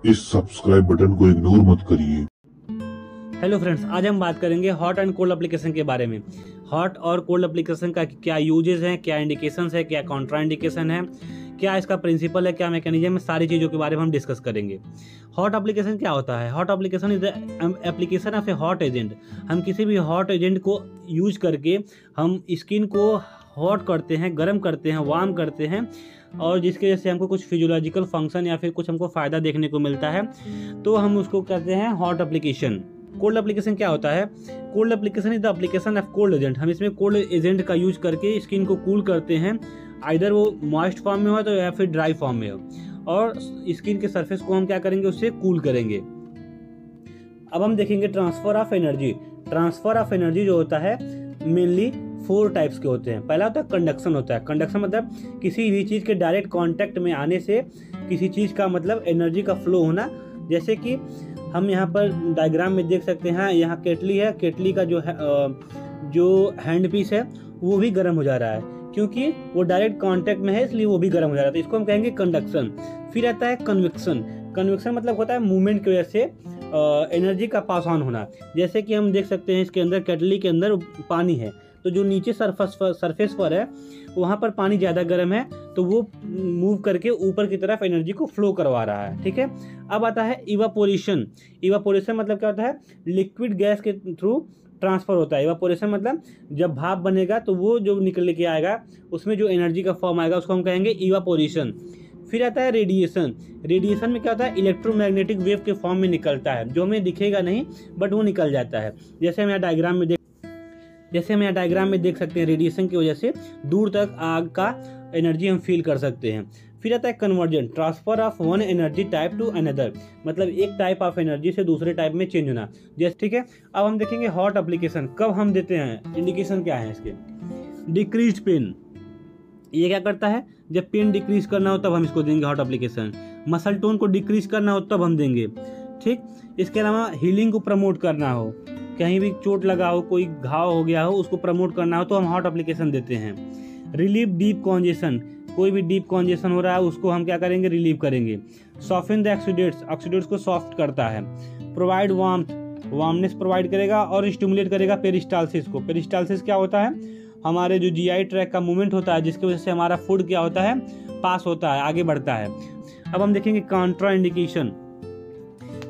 इस subscribe button को ignore मत करिए। हेलो फ्रेंड्स, आज हम बात करेंगे हॉट एंड कोल्ड एप्लीकेशन के बारे में। हॉट और कोल्ड एप्लीकेशन का क्या यूजेस हैं, क्या इंडिकेशंस है, क्या कॉन्ट्रा इंडिकेशन है, क्या इसका प्रिंसिपल है, क्या मैकेनिज्म है, सारी चीज़ों के बारे में हम डिस्कस करेंगे। हॉट एप्लीकेशन क्या होता है? Hot application is the application of A hot agent. हम किसी भी हॉट एजेंट को यूज करके हम स्किन को हॉट करते हैं, गर्म करते हैं, वार्म करते हैं, और जिसकी वजह से हमको कुछ फिजियोलॉजिकल फंक्शन या फिर कुछ हमको फ़ायदा देखने को मिलता है, तो हम उसको कहते हैं हॉट एप्लीकेशन। कोल्ड एप्लीकेशन क्या होता है? Cold application is the application of cold agent. हम इसमें कोल्ड एजेंट का यूज करके स्किन को कूल करते हैं, आइदर वो मॉइस्ट फॉर्म में हो तो या फिर ड्राई फॉर्म में हो, और स्किन के सरफेस को हम क्या करेंगे, उससे कूल करेंगे। अब हम देखेंगे transfer of energy. Transfer of energy जो होता है मेनली 4 टाइप्स के होते हैं। पहला होता है कंडक्शन होता है। कंडक्शन मतलब किसी भी चीज़ के डायरेक्ट कांटेक्ट में आने से किसी चीज़ का मतलब एनर्जी का फ्लो होना। जैसे कि हम यहाँ पर डायग्राम में देख सकते हैं, यहाँ केटली है, केटली का जो हैंड पीस है वो भी गर्म हो जा रहा है, क्योंकि वो डायरेक्ट कांटेक्ट में है, इसलिए वो भी गर्म हो जा रहा है। तो इसको हम कहेंगे कंडक्शन। फिर आता है कन्वेक्शन। कन्वेक्शन मतलब होता है मूवमेंट की वजह से एनर्जी का पास ऑन होना। जैसे कि हम देख सकते हैं इसके अंदर, केटली के अंदर पानी है, तो जो नीचे सरफेस पर है वहाँ पर पानी ज़्यादा गर्म है, तो वो मूव करके ऊपर की तरफ एनर्जी को फ्लो करवा रहा है। ठीक है। अब आता है इवापोरेशन। इवापोरेशन मतलब क्या होता है? लिक्विड गैस के थ्रू ट्रांसफर होता है। इवापोरेशन मतलब जब भाप बनेगा तो वो जो निकल के आएगा उसमें जो एनर्जी का फॉर्म आएगा उसको हम कहेंगे इवापोरेशन। फिर आता है रेडिएशन। रेडिएशन में क्या होता है? इलेक्ट्रोमैग्नेटिक वेव के फॉर्म में निकलता है, जो हमें दिखेगा नहीं बट वो निकल जाता है। जैसे हम यहाँ डायग्राम में देख सकते हैं, रेडिएशन की वजह से दूर तक आग का एनर्जी हम फील कर सकते हैं। फिर आता है conversion. Transfer of one energy type two another, मतलब एक टाइप ऑफ एनर्जी से दूसरे टाइप में चेंज होना। जैसे ठीक है। अब हम देखेंगे हॉट एप्लीकेशन कब हम देते हैं, इंडिकेशन क्या है इसके। डिक्रीज पेन, ये क्या करता है? जब पेन डिक्रीज करना हो तब हम इसको देंगे हॉट एप्लीकेशन। मसल टोन को डिक्रीज करना हो तब हम देंगे। ठीक। इसके अलावा हीलिंग को प्रमोट करना हो, कहीं भी चोट लगा हो, कोई घाव हो गया हो, उसको प्रमोट करना हो तो हम हॉट एप्लीकेशन देते हैं। रिलीव डीप कॉन्जेशन, कोई भी डीप कॉन्जेशन हो रहा है उसको हम क्या करेंगे, रिलीव करेंगे। सॉफ्टन द ऑक्सीडेट्स, ऑक्सीडेट्स को सॉफ्ट करता है। प्रोवाइड वार्मनेस प्रोवाइड करेगा और स्टिमुलेट करेगा पेरिस्टाल्सिस को। पेरिस्टाल्सिस क्या होता है? हमारे जो जीआई ट्रैक का मूवमेंट होता है, जिसकी वजह से हमारा फूड क्या होता है, पास होता है, आगे बढ़ता है। अब हम देखेंगे कॉन्ट्रा इंडिकेशन।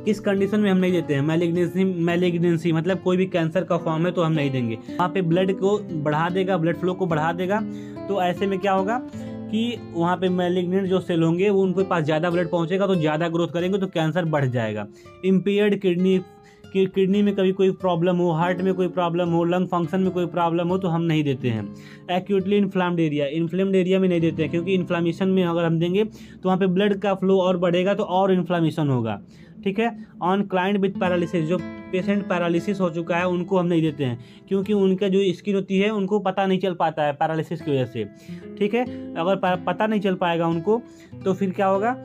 किस कंडीशन में हम नहीं देते हैं? मैलिग्नेंसी मतलब कोई भी कैंसर का फॉर्म है तो हम नहीं देंगे। वहाँ पे ब्लड को बढ़ा देगा, ब्लड फ्लो को बढ़ा देगा, तो ऐसे में क्या होगा कि वहाँ पे मैलिग्नेंट जो सेल होंगे वो उनके पास ज़्यादा ब्लड पहुँचेगा तो ज़्यादा ग्रोथ करेंगे, तो कैंसर बढ़ जाएगा। इम्पेयर्ड किडनी में कभी कोई प्रॉब्लम हो, हार्ट में कोई प्रॉब्लम हो, लंग फंक्शन में कोई प्रॉब्लम हो तो हम नहीं देते हैं। एक्यूटली इन्फ्लाम्ड एरिया में नहीं देते हैं, क्योंकि इन्फ्लामेशन में अगर हम देंगे तो वहाँ पे ब्लड का फ्लो और बढ़ेगा तो और इन्फ्लामेशन होगा। ठीक है। ऑन क्लाइंट विथ पैरालिसिस, जो पेशेंट पैरालिसिस हो चुका है उनको हम नहीं देते हैं, क्योंकि उनका जो स्किन होती है उनको पता नहीं चल पाता है पैरालिसिस की वजह से। ठीक है। अगर पता नहीं चल पाएगा उनको तो फिर क्या होगा,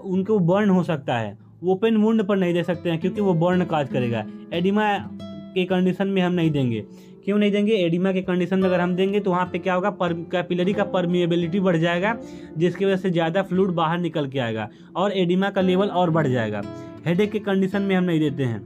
उनको बर्न हो सकता है। ओपन वुंड पर नहीं दे सकते हैं क्योंकि वो बर्न काज करेगा। एडिमा के कंडीशन में हम नहीं देंगे। क्यों नहीं देंगे? एडिमा के कंडीशन में अगर हम देंगे तो वहाँ पे क्या होगा, कैपिलरी का परमिएबिलिटी बढ़ जाएगा, जिसकी वजह से ज़्यादा फ्लूइड बाहर निकल के आएगा और एडिमा का लेवल और बढ़ जाएगा। हेडेक के कंडीशन में हम नहीं देते हैं।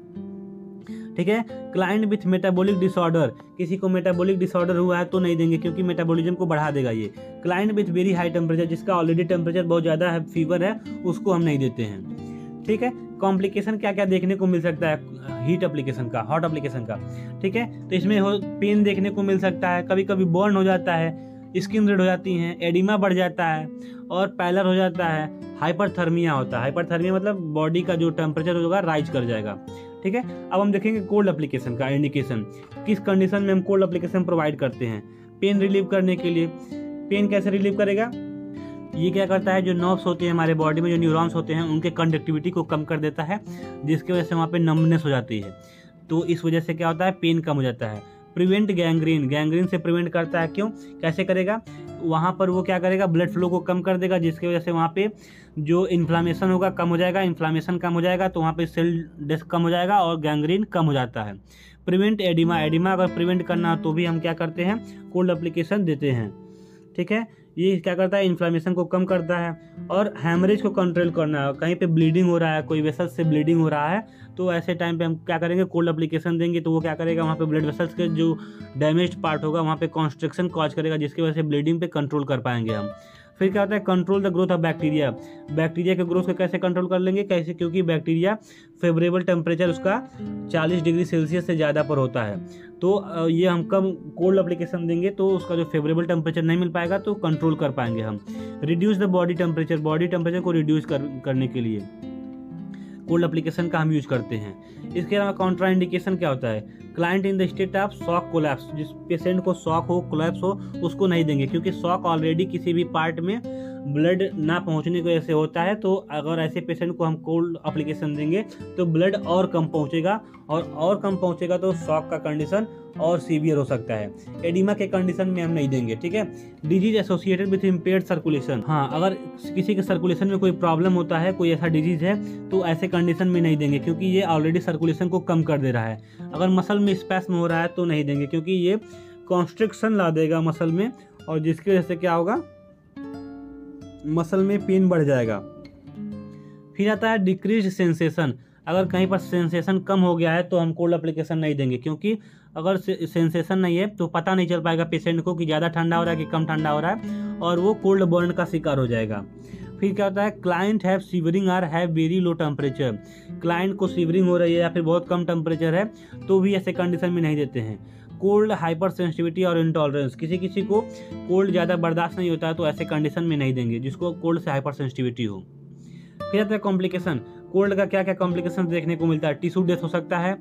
ठीक है। क्लाइंट विथ मेटाबॉलिक डिसऑर्डर, किसी को मेटाबॉलिक डिसऑर्डर हुआ है तो नहीं देंगे, क्योंकि मेटाबॉलिज्म को बढ़ा देगा ये। Client with very high temperature, जिसका ऑलरेडी टेम्परेचर बहुत ज़्यादा है, फीवर है, उसको हम नहीं देते हैं। ठीक है। कॉम्प्लिकेशन क्या क्या देखने को मिल सकता है हीट एप्लीकेशन का, हॉट एप्लीकेशन का। ठीक है। तो इसमें पेन देखने को मिल सकता है, कभी कभी बर्न हो जाता है, स्किन रेड हो जाती है, एडिमा बढ़ जाता है और पैलर हो जाता है। हाइपरथर्मिया होता है। हाइपरथर्मिया मतलब बॉडी का जो टेम्परेचर होगा राइज कर जाएगा। ठीक है। अब हम देखेंगे कोल्ड एप्लीकेशन का इंडिकेशन। किस कंडीशन में हम कोल्ड एप्लीकेशन प्रोवाइड करते हैं? पेन रिलीव करने के लिए। पेन कैसे रिलीव करेगा? ये क्या करता है, जो नर्व्स होते हैं हमारे बॉडी में, जो न्यूरॉन्स होते हैं, उनके कंडक्टिविटी को कम कर देता है, जिसकी वजह से वहाँ पे नम्बनेस हो जाती है, तो इस वजह से क्या होता है, पेन कम हो जाता है। प्रिवेंट गैंग्रीन से प्रिवेंट करता है। क्यों? कैसे करेगा? वहाँ पर वो क्या करेगा, ब्लड फ्लो को कम कर देगा, जिसकी वजह से वहाँ पे जो इन्फ्लामेशन होगा कम हो जाएगा। इन्फ्लामेशन कम हो जाएगा तो वहाँ पे सेल डेथ कम हो जाएगा और गैंग्रीन कम हो जाता है। प्रिवेंट एडिमा अगर प्रिवेंट करना तो भी हम क्या करते हैं, कोल्ड एप्लीकेशन देते हैं। ठीक है। ये क्या करता है, इन्फ्लेमेशन को कम करता है और हैमरेज को कंट्रोल करना है। कहीं पे ब्लीडिंग हो रहा है, कोई वेसल्स से ब्लीडिंग हो रहा है, तो ऐसे टाइम पे हम क्या करेंगे, कोल्ड एप्लीकेशन देंगे तो वो क्या करेगा, वहाँ पे ब्लड वेसल्स के जो डैमेज्ड पार्ट होगा वहाँ पे कॉन्स्ट्रिक्शन कॉज करेगा, जिसकी वजह से ब्लीडिंग पे कंट्रोल कर पाएंगे हम। फिर क्या होता है, control the growth of bacteria. Bacteria के ग्रोथ को कैसे कंट्रोल कर लेंगे, कैसे, क्योंकि बैक्टीरिया फेवरेबल टेम्परेचर उसका 40 डिग्री सेल्सियस से ज़्यादा पर होता है, तो ये हम कब कोल्ड एप्लीकेशन देंगे तो उसका जो फेवरेबल टेम्परेचर नहीं मिल पाएगा, तो कंट्रोल कर पाएंगे हम। रिड्यूस द बॉडी टेम्परेचर को रिड्यूस करने के लिए कोल्ड एप्लीकेशन का हम यूज करते हैं। इसके अलावा कॉन्ट्रा इंडिकेशन क्या होता है, client in the state of shock collapse, जिस पेशेंट को शॉक हो, कोलैप्स हो, उसको नहीं देंगे, क्योंकि शॉक ऑलरेडी किसी भी पार्ट में ब्लड ना पहुंचने की वजह से होता है। तो अगर ऐसे पेशेंट को हम कोल्ड एप्लीकेशन देंगे तो ब्लड और कम पहुंचेगा, और कम पहुंचेगा तो शॉक का कंडीशन और सीवियर हो सकता है। एडिमा के कंडीशन में हम नहीं देंगे, ठीक है। Disease associated with impaired circulation, हाँ, अगर किसी के सर्कुलेशन में कोई प्रॉब्लम होता है, कोई ऐसा डिजीज है, तो ऐसे कंडीशन में नहीं देंगे, क्योंकि ये ऑलरेडी सर्कुलेशन को कम कर दे रहा है। अगर मसल में स्पैस्म हो रहा है तो नहीं देंगे, क्योंकि ये कॉन्स्ट्रिक्शन ला देगा मसल में, और जिसकी वजह से क्या होगा, मसल में पेन बढ़ जाएगा। फिर आता है डिक्रीज सेंसेशन, अगर कहीं पर सेंसेशन कम हो गया है तो हम कोल्ड एप्लीकेशन नहीं देंगे, क्योंकि अगर सेंसेशन नहीं है तो पता नहीं चल पाएगा पेशेंट को कि ज़्यादा ठंडा हो रहा है कि कम ठंडा हो रहा है, और वो कोल्ड बर्न का शिकार हो जाएगा। फिर क्या होता है, client have shivering or have very low temperature, client को सीवरिंग हो रही है या फिर बहुत कम टेम्परेचर है तो भी ऐसे कंडीशन में नहीं देते हैं। कोल्ड हाइपर सेंसिटिविटी और इंटॉलरेंस, किसी को कोल्ड ज़्यादा बर्दाश्त नहीं होता है तो ऐसे कंडीशन में नहीं देंगे जिसको कोल्ड से हाइपर सेंसिटिविटी हो। फिर आता है कॉम्प्लिकेशन, कोल्ड का क्या क्या कॉम्प्लिकेशन देखने को मिलता है, टिश्यू डेथ हो सकता है,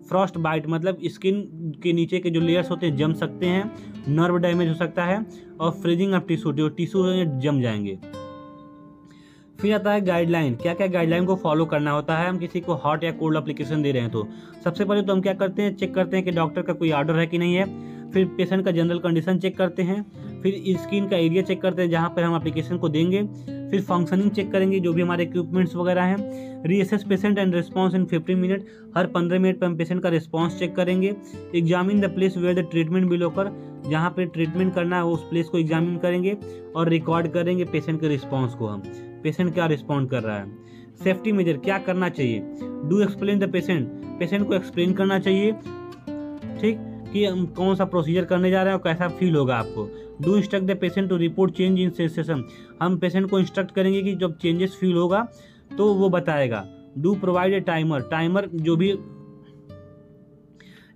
फ्रॉस्ट बाइट मतलब स्किन के नीचे के जो लेयर्स होते हैं जम सकते हैं, नर्व डैमेज हो सकता है, और फ्रीजिंग ऑफ टिश्यू, जो टिश्यू जम जाएंगे। फिर आता है गाइडलाइन, क्या क्या गाइडलाइन को फॉलो करना होता है हम किसी को हॉट या कोल्ड एप्लीकेशन दे रहे हैं तो। सबसे पहले तो हम क्या करते हैं, चेक करते हैं कि डॉक्टर का कोई ऑर्डर है कि नहीं है, फिर पेशेंट का जनरल कंडीशन चेक करते हैं, फिर स्किन का एरिया चेक करते हैं जहाँ पर हम एप्लीकेशन को देंगे, फिर फंक्शनिंग चेक करेंगे जो भी हमारे इक्विपमेंट्स वगैरह हैं, reassess patient and response in 15 minute, हर 15 मिनट पर हम पेशेंट का रिस्पांस चेक करेंगे। Examine the place where the treatment will होकर, जहाँ पे ट्रीटमेंट करना है उस प्लेस को एग्जामिन करेंगे और रिकॉर्ड करेंगे पेशेंट के रिस्पांस को, हम पेशेंट क्या रिस्पॉन्ड कर रहा है। सेफ्टी मेजर क्या करना चाहिए, do explain the patient, patient को एक्सप्लेन करना चाहिए, ठीक, कि हम कौन सा प्रोसीजर करने जा रहे हैं और कैसा फील होगा आपको। Do instruct the patient to report change in sensation, हम पेशेंट को इंस्ट्रक्ट करेंगे कि जब चेंजेस फील होगा तो वो बताएगा। डू प्रोवाइड ए टाइमर, जो भी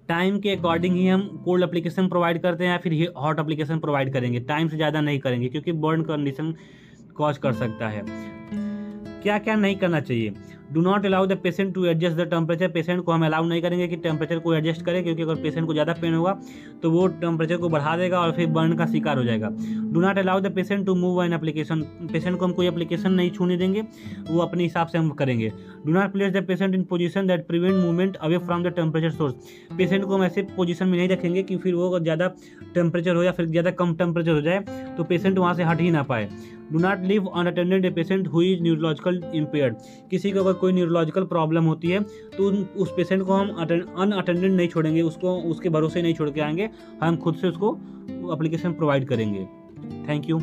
टाइम के अकॉर्डिंग ही हम कोल्ड एप्लीकेशन प्रोवाइड करते हैं या फिर हॉट एप्लीकेशन प्रोवाइड करेंगे, टाइम से ज़्यादा नहीं करेंगे क्योंकि बर्न कंडीशन कॉज कर सकता है। क्या क्या नहीं करना चाहिए, do not allow the patient to adjust the temperature, patient को हम अलाउ नहीं करेंगे कि टेम्परेचर को एडजस्ट करें, क्योंकि अगर पेशेंट को ज़्यादा पेन होगा तो वो टेम्परेचर को बढ़ा देगा और फिर बर्न का शिकार हो जाएगा। Do not allow the patient to move an application, patient को हम कोई एप्लीकेशन नहीं छूने देंगे, वो अपने हिसाब से हम करेंगे। Do not place the patient in position that prevent movement away from the temperature source, patient को हम ऐसे पोजीशन में नहीं रखेंगे कि फिर वो ज़्यादा टेम्परेचर हो या फिर ज़्यादा कम टेम्परेचर हो जाए तो पेशेंट वहाँ से हट ही ना पाए। Do not leave unattended a patient who is neurological impaired, किसी को अगर कोई न्यूरोलॉजिकल प्रॉब्लम होती है तो उस पेशेंट को हम अनअटेंडेड नहीं छोड़ेंगे, उसको उसके भरोसे नहीं छोड़ के आएंगे, हम खुद से उसको एप्लीकेशन प्रोवाइड करेंगे। Thank you.